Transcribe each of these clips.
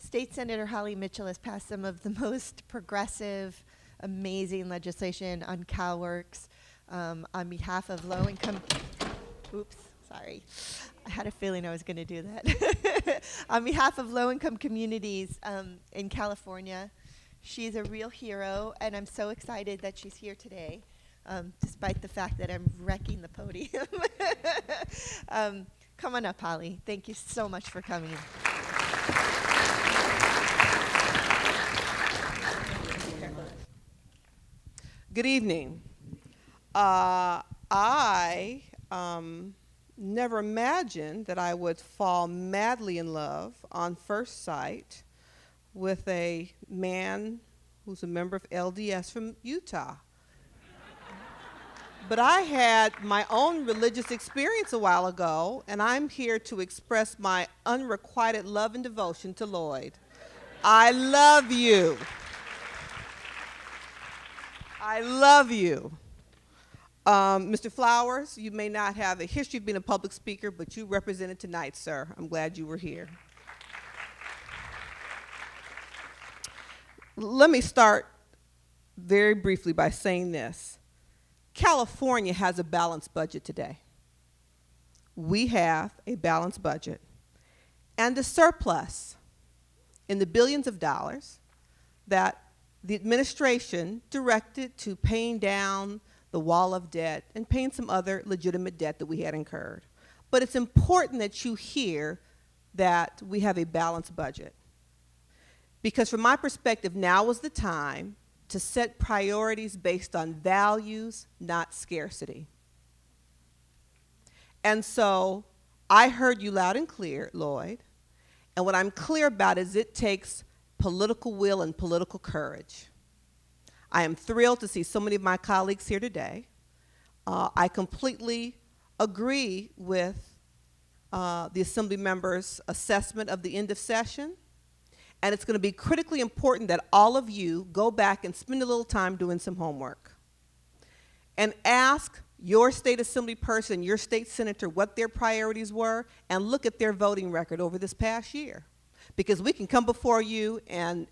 State Senator Holly Mitchell has passed some of the most progressive, amazing legislation on CalWORKs on behalf of low-income. Oops, sorry. I had a feeling I was going to do that. On behalf of low-income communities in California. She's a real hero, and I'm so excited that she's here today, despite the fact that I'm wrecking the podium. Come on up, Holly. Thank you so much for coming. Good evening. I never imagined that I would fall madly in love on first sight with a man who's a member of LDS from Utah. But I had my own religious experience a while ago, and I'm here to express my unrequited love and devotion to Lloyd. I love you. I love you. Mr. Flowers, you may not have a history of being a public speaker, but you represented tonight, sir. I'm glad you were here. Let me start very briefly by saying this. California has a balanced budget today. We have a balanced budget and a surplus in the billions of dollars that the administration directed to paying down the wall of debt and paying some other legitimate debt that we had incurred. But it's important that you hear that we have a balanced budget. Because from my perspective, now is the time to set priorities based on values, not scarcity. And so I heard you loud and clear, Lloyd, and what I'm clear about is it takes political will and political courage. I am thrilled to see so many of my colleagues here today. I completely agree with the Assembly members' assessment of the end of session. And it's going to be critically important that all of you go back and spend a little time doing some homework. And ask your state assembly person, your state senator, what their priorities were, and look at their voting record over this past year. Because we can come before you and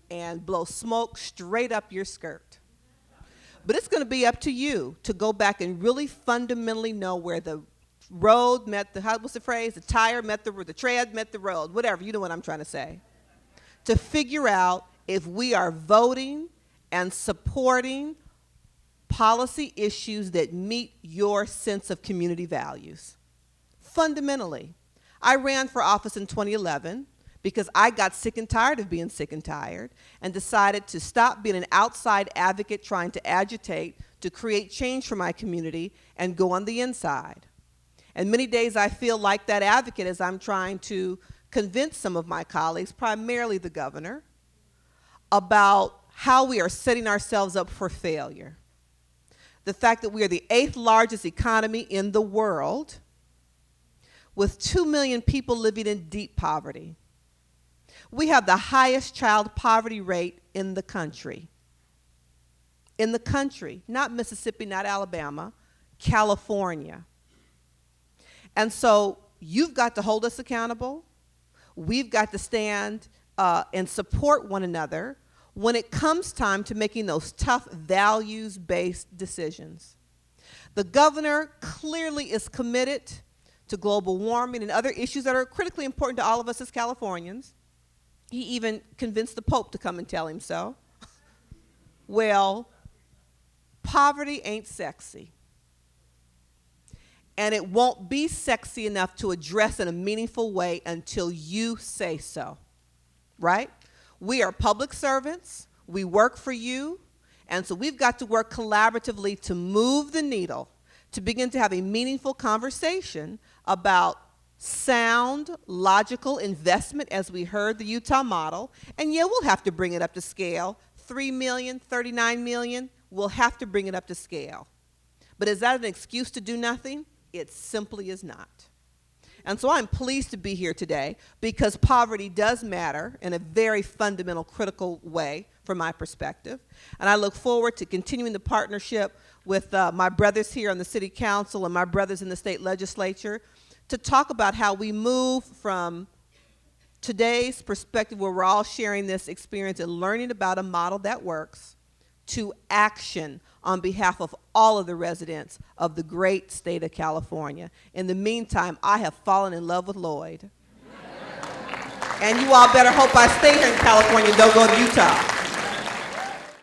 blow smoke straight up your skirt. But it's going to be up to you to go back and really fundamentally know where the road met the, what's the phrase? The tire met the tread met the road, whatever, you know what I'm trying to say. To figure out if we are voting and supporting policy issues that meet your sense of community values. Fundamentally, I ran for office in 2011 because I got sick and tired of being sick and tired and decided to stop being an outside advocate trying to agitate to create change for my community and go on the inside. And many days I feel like that advocate as I'm trying to convince some of my colleagues, primarily the governor, about how we are setting ourselves up for failure. The fact that we are the 8th largest economy in the world with 2 million people living in deep poverty. We have the highest child poverty rate in the country. In the country, not Mississippi, not Alabama, California. And so you've got to hold us accountable. We've got to stand and support one another when it comes time to making those tough values-based decisions. The governor clearly is committed to global warming and other issues that are critically important to all of us as Californians. He even convinced the Pope to come and tell him so. Well, poverty ain't sexy. And it won't be sexy enough to address in a meaningful way until you say so, right? We are public servants, we work for you, and so we've got to work collaboratively to move the needle, to begin to have a meaningful conversation about sound, logical investment, as we heard the Utah model, and yeah, we'll have to bring it up to scale. 3 million, 39 million, we'll have to bring it up to scale. But is that an excuse to do nothing? It simply is not. And so I'm pleased to be here today because poverty does matter in a very fundamental, critical way from my perspective. And I look forward to continuing the partnership with my brothers here on the City Council and my brothers in the state legislature to talk about how we move from today's perspective, where we're all sharing this experience and learning about a model that works, to action on behalf of all of the residents of the great state of California. In the meantime, I have fallen in love with Lloyd. And you all better hope I stay here in California and don't go to Utah.